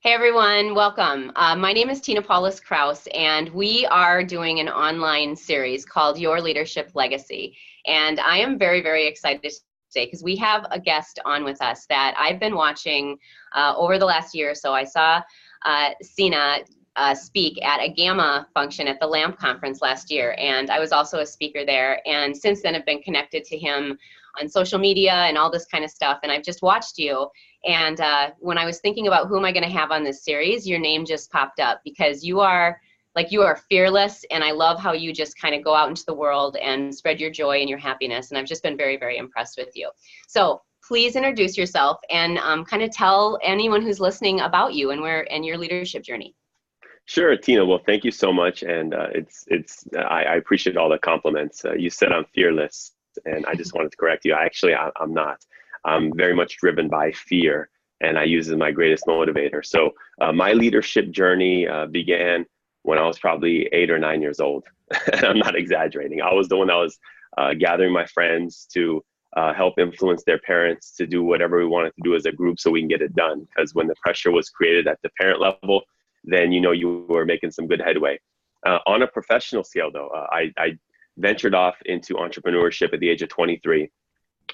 Hey everyone, welcome. My name is Paulus Krouse, and we are doing an online series called Your Leadership Legacy. And I am very, very excited today because we have a guest on with us that I've been watching over the last year or so. I saw Sina speak at a Gamma function at the LAMP conference last year, and I was also a speaker there. And since then, I've been connected to him on social media and all this kind of stuff. And I've just watched you. And when I was thinking about who am I going to have on this series, your name just popped up because you are fearless. And I love how you just kind of go out into the world and spread your joy and your happiness. And I've just been very, very impressed with you. So please introduce yourself and kind of tell anyone who's listening about you and your leadership journey. Sure, Tina. Well, thank you so much. And I appreciate all the compliments. You said I'm fearless, and I just wanted to correct you. I'm not. I'm very much driven by fear, and I use it as my greatest motivator. So my leadership journey began when I was probably 8 or 9 years old. And I'm not exaggerating. I was the one that was gathering my friends to help influence their parents to do whatever we wanted to do as a group so we can get it done. Because when the pressure was created at the parent level, then you were making some good headway. On a professional scale, though, I ventured off into entrepreneurship at the age of 23.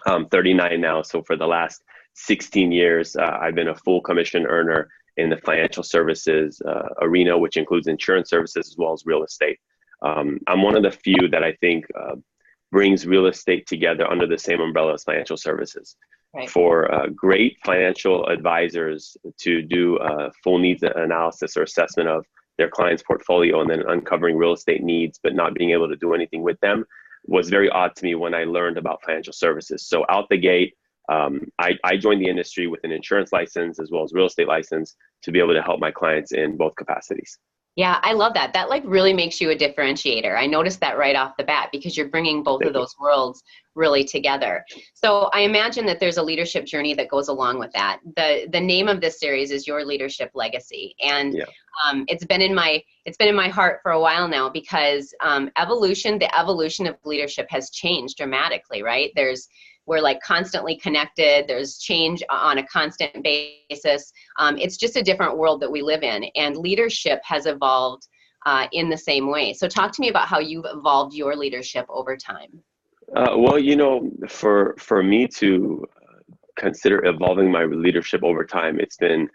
I'm 39 now, so for the last 16 years, I've been a full commission earner in the financial services arena, which includes insurance services as well as real estate. I'm one of the few that I think brings real estate together under the same umbrella as financial services. Right. For great financial advisors to do a full needs analysis or assessment of their client's portfolio and then uncovering real estate needs, but not being able to do anything with them was very odd to me when I learned about financial services. So out the gate, I joined the industry with an insurance license as well as real estate license to be able to help my clients in both capacities. Yeah, I love that. That really makes you a differentiator. I noticed that right off the bat because you're bringing both of those worlds really together. So I imagine that there's a leadership journey that goes along with that. The name of this series is Your Leadership Legacy, and it's been in my heart for a while now because the evolution of leadership has changed dramatically. Right? We're like constantly connected. There's change on a constant basis. It's just a different world that we live in, and leadership has evolved in the same way. So talk to me about how you've evolved your leadership over time. Well, for me to consider evolving my leadership over time, it's been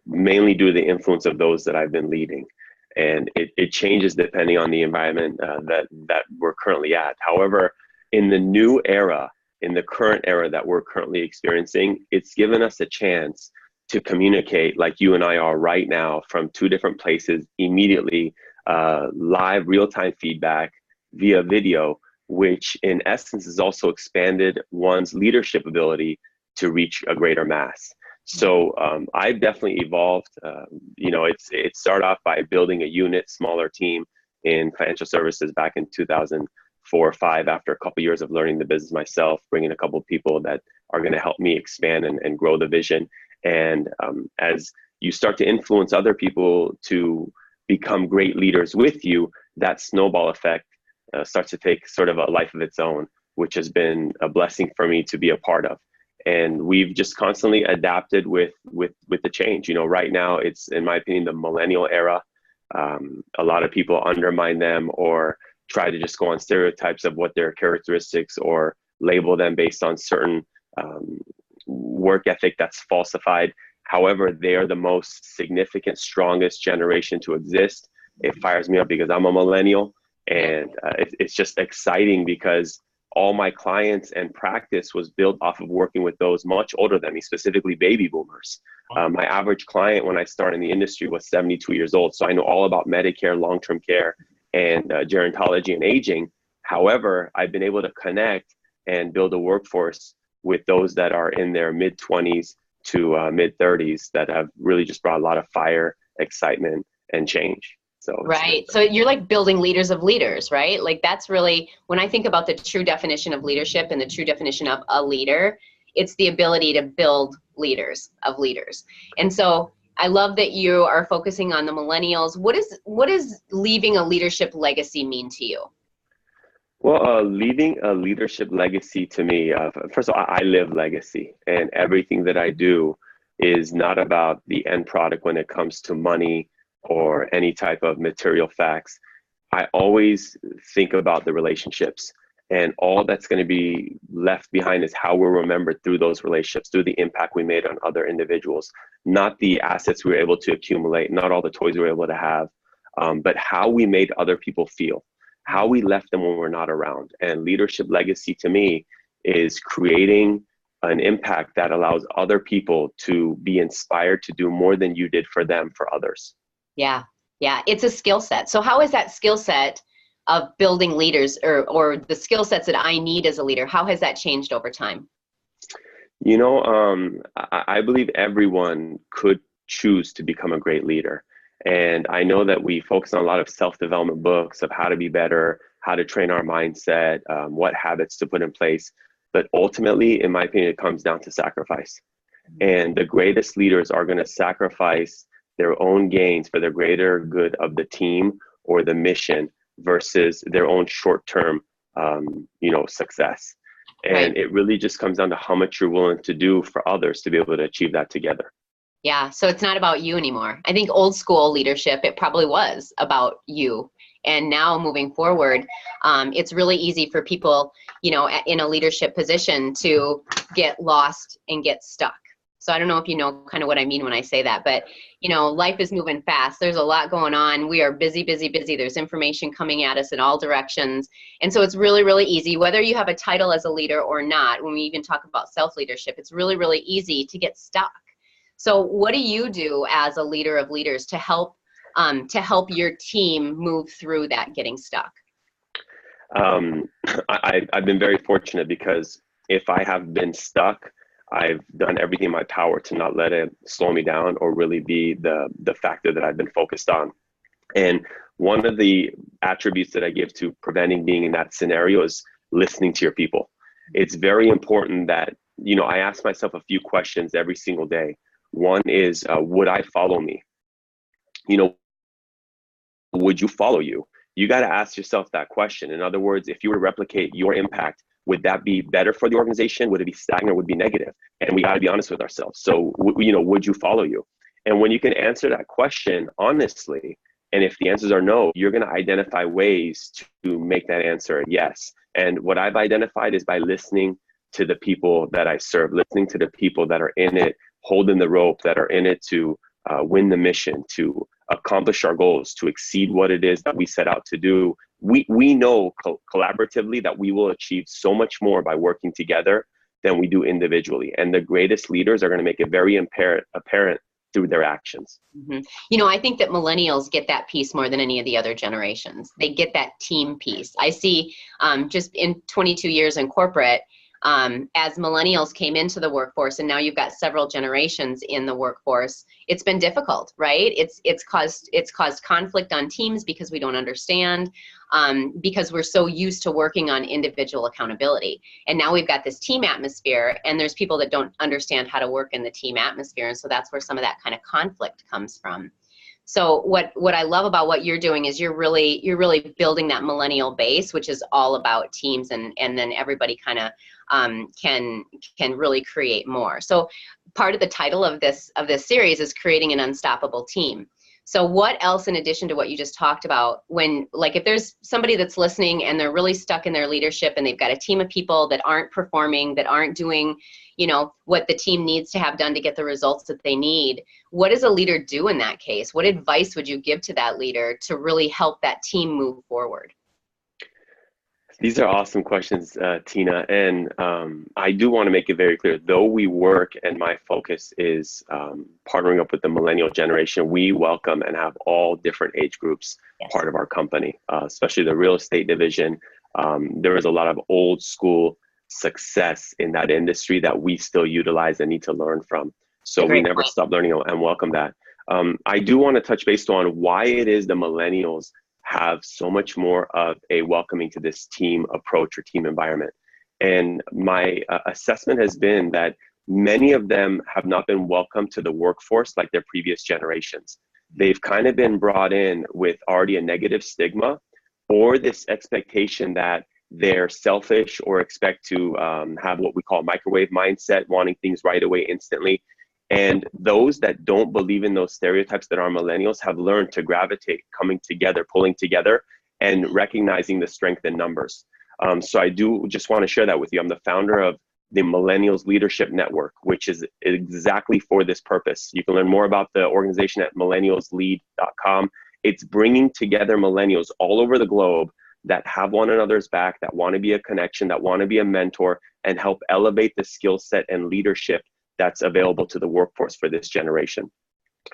mainly due to the influence of those that I've been leading. And it changes depending on the environment that we're currently at. However, in the current era that we're currently experiencing, it's given us a chance to communicate like you and I are right now from two different places immediately, live real-time feedback via video, which in essence has also expanded one's leadership ability to reach a greater mass. So I've definitely evolved. It started off by building a smaller team in financial services back in 2004 or 5 after a couple of years of learning the business myself, bringing a couple of people that are going to help me expand and grow the vision. And as you start to influence other people to become great leaders with you, that snowball effect starts to take sort of a life of its own, which has been a blessing for me to be a part of. And we've just constantly adapted with the change. Right now it's, in my opinion, the millennial era. A lot of people undermine them or try to just go on stereotypes of what their characteristics or label them based on certain work ethic that's falsified. However, they are the most significant, strongest generation to exist. It fires me up because I'm a millennial, and it's just exciting because all my clients and practice was built off of working with those much older than me, specifically baby boomers. My average client when I started in the industry was 72 years old. So I know all about Medicare, long-term care, and gerontology and aging. However, I've been able to connect and build a workforce with those that are in their mid-20s to mid-30s that have really just brought a lot of fire, excitement, and change. Right. So you're like building leaders of leaders, right? Like that's really, when I think about the true definition of leadership and the true definition of a leader, it's the ability to build leaders of leaders. And so I love that you are focusing on the millennials. What does leaving a leadership legacy mean to you? Well, leaving a leadership legacy to me, first of all, I live legacy, and everything that I do is not about the end product when it comes to money or any type of material facts. I always think about the relationships, and all that's going to be left behind is how we're remembered through those relationships, through the impact we made on other individuals, not the assets we were able to accumulate, not all the toys we were able to have, but how we made other people feel, how we left them when we're not around. And leadership legacy to me is creating an impact that allows other people to be inspired to do more than you did for them, for others. Yeah. Yeah. It's a skill set. So how is that skill set of building leaders, or the skill sets that I need as a leader, how has that changed over time? You know, I believe everyone could choose to become a great leader. And I know that we focus on a lot of self-development books of how to be better, how to train our mindset, what habits to put in place. But ultimately, in my opinion, it comes down to sacrifice. And the greatest leaders are going to sacrifice their own gains for the greater good of the team or the mission versus their own short-term, success. And Right. it really just comes down to how much you're willing to do for others to be able to achieve that together. Yeah. So it's not about you anymore. I think old school leadership, it probably was about you. And now moving forward, it's really easy for people, in a leadership position to get lost and get stuck. So I don't know if you know kind of what I mean when I say that, but life is moving fast. There's a lot going on. We are busy, busy, busy. There's information coming at us in all directions. And so it's really, really easy, whether you have a title as a leader or not, when we even talk about self-leadership, it's really, really easy to get stuck. So what do you do as a leader of leaders to help your team move through that getting stuck? I've been very fortunate because if I have been stuck, I've done everything in my power to not let it slow me down or really be the factor that I've been focused on. And one of the attributes that I give to preventing being in that scenario is listening to your people. It's very important that, I ask myself a few questions every single day. One is, would I follow me? Would you follow you? You got to ask yourself that question. In other words, if you were to replicate your impact, would that be better for the organization? Would it be stagnant or would it be negative? And we got to be honest with ourselves. So, would you follow you? And when you can answer that question honestly, and if the answers are no, you're going to identify ways to make that answer a yes. And what I've identified is by listening to the people that I serve, listening to the people that are in it, holding the rope, that are in it to win the mission, to accomplish our goals, to exceed what it is that we set out to do. We know collaboratively that we will achieve so much more by working together than we do individually. And the greatest leaders are going to make it very apparent through their actions. Mm-hmm. I think that millennials get that piece more than any of the other generations. They get that team piece. I see just in 22 years in corporate, as millennials came into the workforce, and now you've got several generations in the workforce, it's been difficult, right? It's caused conflict on teams because we don't understand, because we're so used to working on individual accountability. And now we've got this team atmosphere, and there's people that don't understand how to work in the team atmosphere, and so that's where some of that kind of conflict comes from. So what I love about what you're doing is you're really building that millennial base, which is all about teams, and then everybody kind of can really create more. So part of the title of this series is creating an unstoppable team. So what else, in addition to what you just talked about, if there's somebody that's listening and they're really stuck in their leadership and they've got a team of people that aren't performing, that aren't doing, what the team needs to have done to get the results that they need, what does a leader do in that case? What advice would you give to that leader to really help that team move forward? These are awesome questions, Tina. And I do want to make it very clear, though we work and my focus is partnering up with the millennial generation, we welcome and have all different age groups part of our company, especially the real estate division. There is a lot of old school success in that industry that we still utilize and need to learn from. So we never stop learning and welcome that. I do want to touch base on why it is the millennials have so much more of a welcoming to this team approach or team environment. And my assessment has been that many of them have not been welcomed to the workforce like their previous generations. They've kind of been brought in with already a negative stigma or this expectation that they're selfish or expect to have what we call microwave mindset, wanting things right away instantly. And those that don't believe in those stereotypes that are millennials have learned to gravitate, coming together, pulling together, and recognizing the strength in numbers. So I do just want to share that with you. I'm the founder of the Millennials Leadership Network, which is exactly for this purpose. You can learn more about the organization at millennialslead.com. It's bringing together millennials all over the globe that have one another's back, that want to be a connection, that want to be a mentor, and help elevate the skill set and leadership that's available to the workforce for this generation.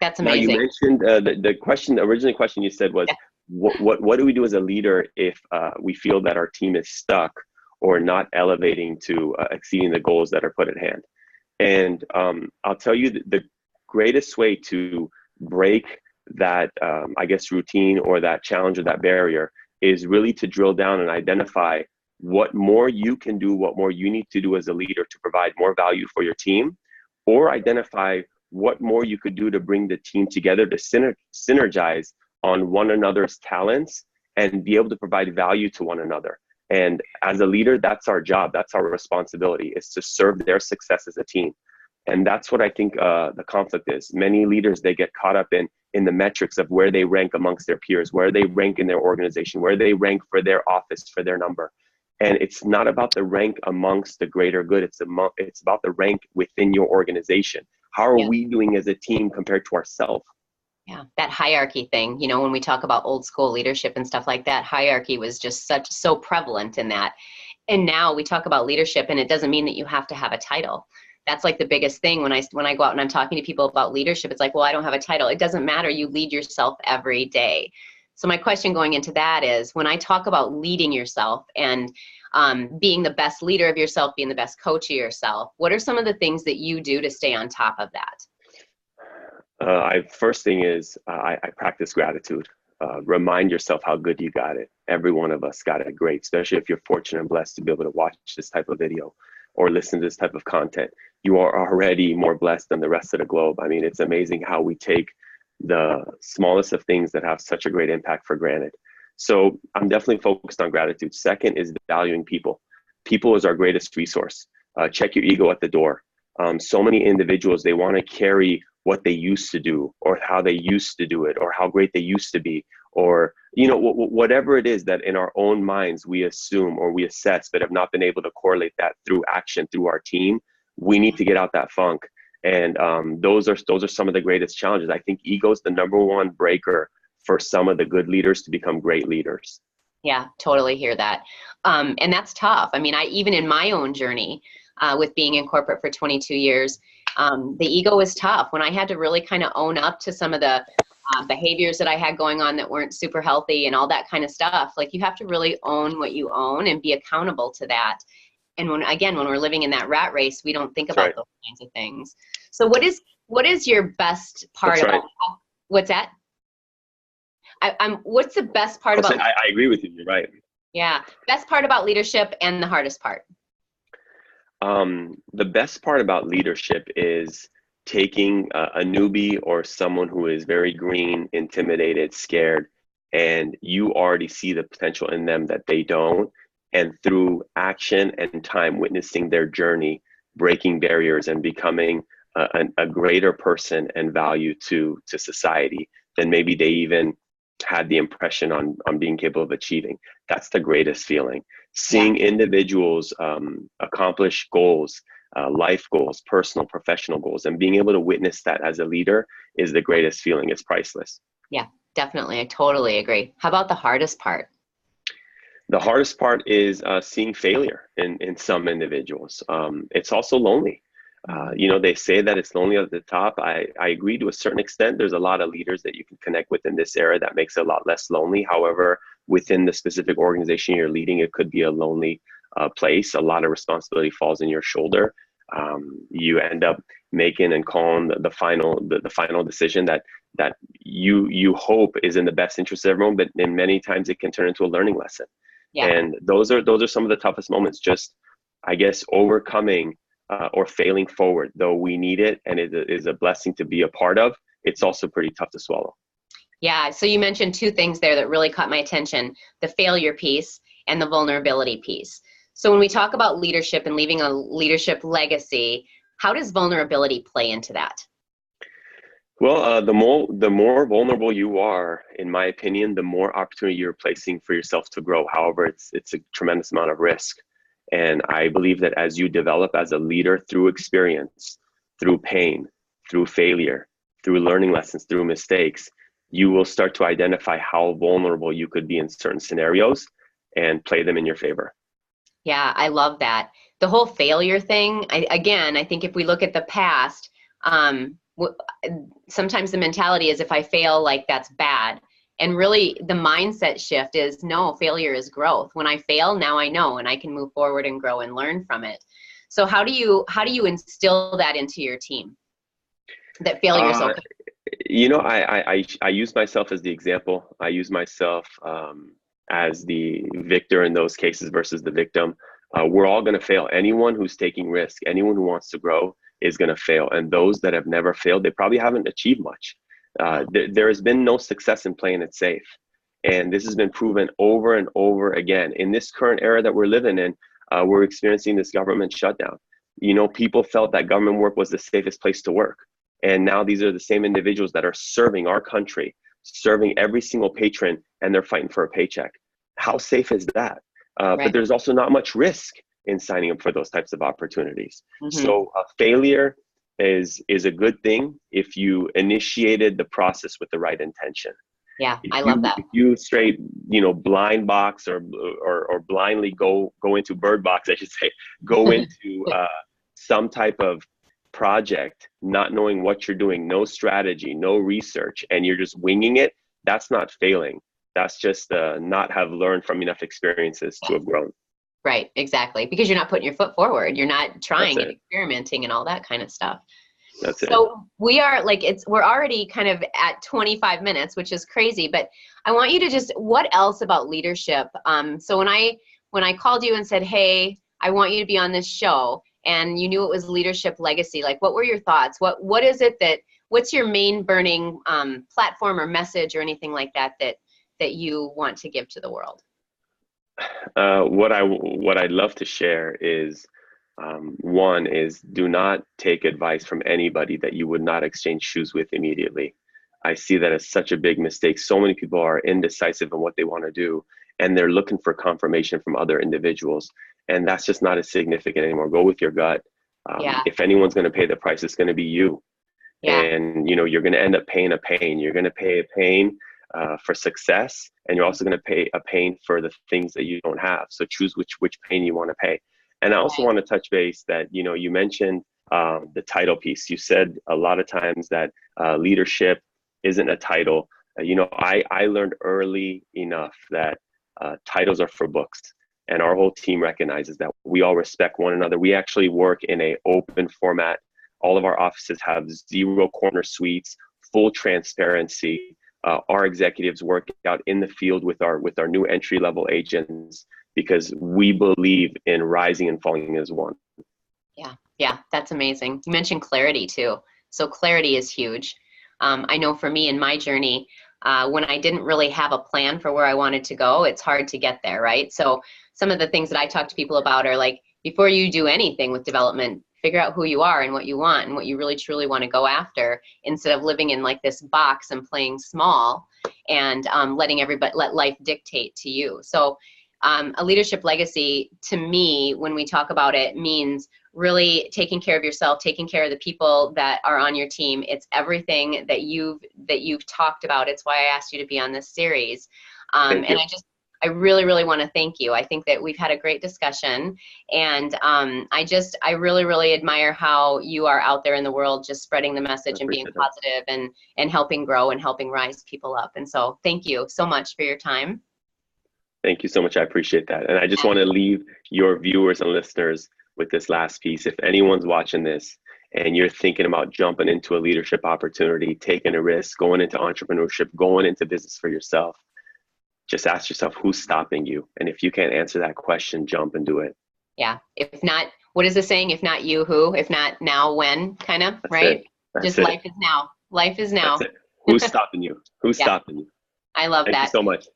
That's amazing. Now, you mentioned the question, the original question you said was, yeah, what do we do as a leader if we feel that our team is stuck or not elevating to exceeding the goals that are put at hand? And I'll tell you the greatest way to break that, I guess, routine or that challenge or that barrier is really to drill down and identify what more you can do, what more you need to do as a leader to provide more value for your team, or identify what more you could do to bring the team together to synergize on one another's talents and be able to provide value to one another. And as a leader, that's our job. That's our responsibility, is to serve their success as a team. And that's what I think the conflict is. Many leaders, they get caught up in the metrics of where they rank amongst their peers, where they rank in their organization, where they rank for their office, for their number. And it's not about the rank amongst the greater good. It's about the rank within your organization. How are we doing as a team compared to ourselves? Yeah, that hierarchy thing, you know, when we talk about old school leadership and stuff like that, hierarchy was just so prevalent in that. And now we talk about leadership, and it doesn't mean that you have to have a title. That's like the biggest thing when I go out and I'm talking to people about leadership. It's like, well, I don't have a title. It doesn't matter. You lead yourself every day. So my question going into that is, when I talk about leading yourself and being the best leader of yourself, being the best coach of yourself, what are some of the things that you do to stay on top of that? First thing is I practice gratitude. Remind yourself how good you got it. Every one of us got it great, especially if you're fortunate and blessed to be able to watch this type of video or listen to this type of content. You are already more blessed than the rest of the globe. I mean, it's amazing how we take the smallest of things that have such a great impact for granted. So I'm definitely focused on gratitude. Second is valuing people. People is our greatest resource. Check your ego at the door. So many individuals, they want to carry what they used to do or how they used to do it or how great they used to be, or, you know, whatever it is that in our own minds we assume or we assess, but have not been able to correlate that through action, through our team. We need to get out that funk. And those are some of the greatest challenges. I think ego is the #1 breaker for some of the good leaders to become great leaders. Yeah, totally hear that. And that's tough. I mean, even in my own journey with being in corporate for 22 years, the ego was tough when I had to really kind of own up to some of the behaviors that I had going on that weren't super healthy and all that kind of stuff. Like, you have to really own what you own and be accountable to that. And when we're living in that rat race, we don't think about those kinds of things. So what is your best part about what's that? What's the best part about? I agree with you. You're right. Yeah. Best part about leadership and the hardest part. The best part about leadership is taking a newbie or someone who is very green, intimidated, scared, and you already see the potential in them that they don't. And through action and time, witnessing their journey, breaking barriers and becoming a greater person and value to society than maybe they even had the impression on being capable of achieving. That's the greatest feeling. Seeing individuals accomplish goals, life goals, personal, professional goals, and being able to witness that as a leader is the greatest feeling. It's priceless. Yeah, definitely. I totally agree. How about the hardest part? The hardest part is seeing failure in some individuals. It's also lonely. You know, they say that it's lonely at the top. I agree to a certain extent. There's a lot of leaders that you can connect with in this era that makes it a lot less lonely. However, within the specific organization you're leading, it could be a lonely place. A lot of responsibility falls on your shoulder. You end up making and calling the final decision that you hope is in the best interest of everyone, but in many times it can turn into a learning lesson. Yeah. And those are some of the toughest moments, just, I guess, overcoming or failing forward. Though we need it and it is a blessing to be a part of, it's also pretty tough to swallow. Yeah, so you mentioned two things there that really caught my attention, the failure piece and the vulnerability piece. So when we talk about leadership and leaving a leadership legacy, how does vulnerability play into that? Well, the more vulnerable you are, in my opinion, the more opportunity you're placing for yourself to grow. However, it's a tremendous amount of risk, and I believe that as you develop as a leader through experience, through pain, through failure, through learning lessons, through mistakes, you will start to identify how vulnerable you could be in certain scenarios and play them in your favor. Yeah, I love that. The whole failure thing, I think if we look at the past, sometimes the mentality is if I fail, like that's bad. And really the mindset shift is no, failure is growth. When I fail, now I know, and I can move forward and grow and learn from it. So how do you instill that into your team? That failure is okay. I use myself as the example. I use myself as the victor in those cases versus the victim. We're all going to fail. Anyone who's taking risk, anyone who wants to grow is going to fail. And those that have never failed, they probably haven't achieved much. There has been no success in playing it safe. And this has been proven over and over again. In this current era that we're living in, we're experiencing this government shutdown. People felt that government work was the safest place to work. And now these are the same individuals that are serving our country, serving every single patron, and they're fighting for a paycheck. How safe is that? Right. But there's also not much risk in signing up for those types of opportunities. Mm-hmm. So failure is a good thing if you initiated the process with the right intention. Yeah, I love that. If you straight, blind box or blindly go into bird box, I should say, go into some type of project, not knowing what you're doing, no strategy, no research, and you're just winging it, that's not failing. That's just not have learned from enough experiences to have grown. Right, exactly. Because you're not putting your foot forward. You're not trying and experimenting and all that kind of stuff. That's it. So we're already kind of at 25 minutes, which is crazy, but I want you to what else about leadership? So when I called you and said, hey, I want you to be on this show, and you knew it was leadership legacy, like what were your thoughts? What is it what's your main burning platform or message or anything like that you want to give to the world? What I'd love to share is, one is do not take advice from anybody that you would not exchange shoes with immediately. I see that as such a big mistake. So many people are indecisive in what they want to do, and they're looking for confirmation from other individuals. And that's just not as significant anymore. Go with your gut. If anyone's going to pay the price, it's going to be you. Yeah. And you're going to end up paying a pain. You're going to pay a pain for success, and you're also going to pay a pain for the things that you don't have. So choose which pain you want to pay. And I also want to touch base that you mentioned the title piece. You said a lot of times that leadership isn't a title. I learned early enough that titles are for books. And our whole team recognizes that. We all respect one another. We actually work in an open format. All of our offices have 0 corner suites, full transparency. Our executives work out in the field with our new entry-level agents because we believe in rising and falling as one. Yeah, that's amazing. You mentioned clarity too. So clarity is huge. I know for me in my journey, when I didn't really have a plan for where I wanted to go, it's hard to get there, right? So some of the things that I talk to people about are like, before you do anything with development, figure out who you are and what you want and what you really truly want to go after, instead of living in like this box and playing small and let life dictate to you. So a leadership legacy, to me, when we talk about it, means really taking care of yourself, taking care of the people that are on your team. It's everything that you've talked about. It's why I asked you to be on this series. I really, really want to thank you. I think that we've had a great discussion, and I really, really admire how you are out there in the world, just spreading the message and being positive and helping grow and helping rise people up. And so thank you so much for your time. Thank you so much. I appreciate that. And I just want to leave your viewers and listeners with this last piece. If anyone's watching this and you're thinking about jumping into a leadership opportunity, taking a risk, going into entrepreneurship, going into business for yourself, just ask yourself, who's stopping you? And if you can't answer that question, jump and do it. Yeah. If not, what is the saying? If not you, who? If not now, when? Kind of, right? Just life is now. Life is now. Who's stopping you? Who's stopping you? I love that. Thank you so much.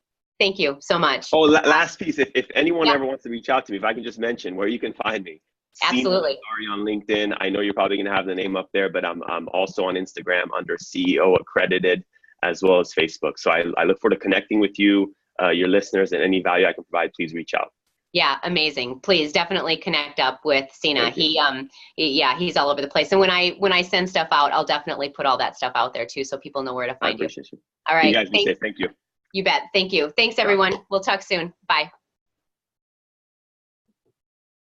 Thank you so much. Oh, last piece. If anyone ever wants to reach out to me, if I can just mention where you can find me. Sina Absolutely. Azari on LinkedIn. I know you're probably going to have the name up there, but I'm also on Instagram under CEO Accredited, as well as Facebook. So I look forward to connecting with you, your listeners, and any value I can provide, please reach out. Yeah, amazing. Please definitely connect up with Sina. Yeah, he's all over the place. And when I send stuff out, I'll definitely put all that stuff out there too, so people know where to I find you. appreciate you. All right. You guys be safe. Thank you. You bet. Thank you. Thanks, everyone. We'll talk soon. Bye.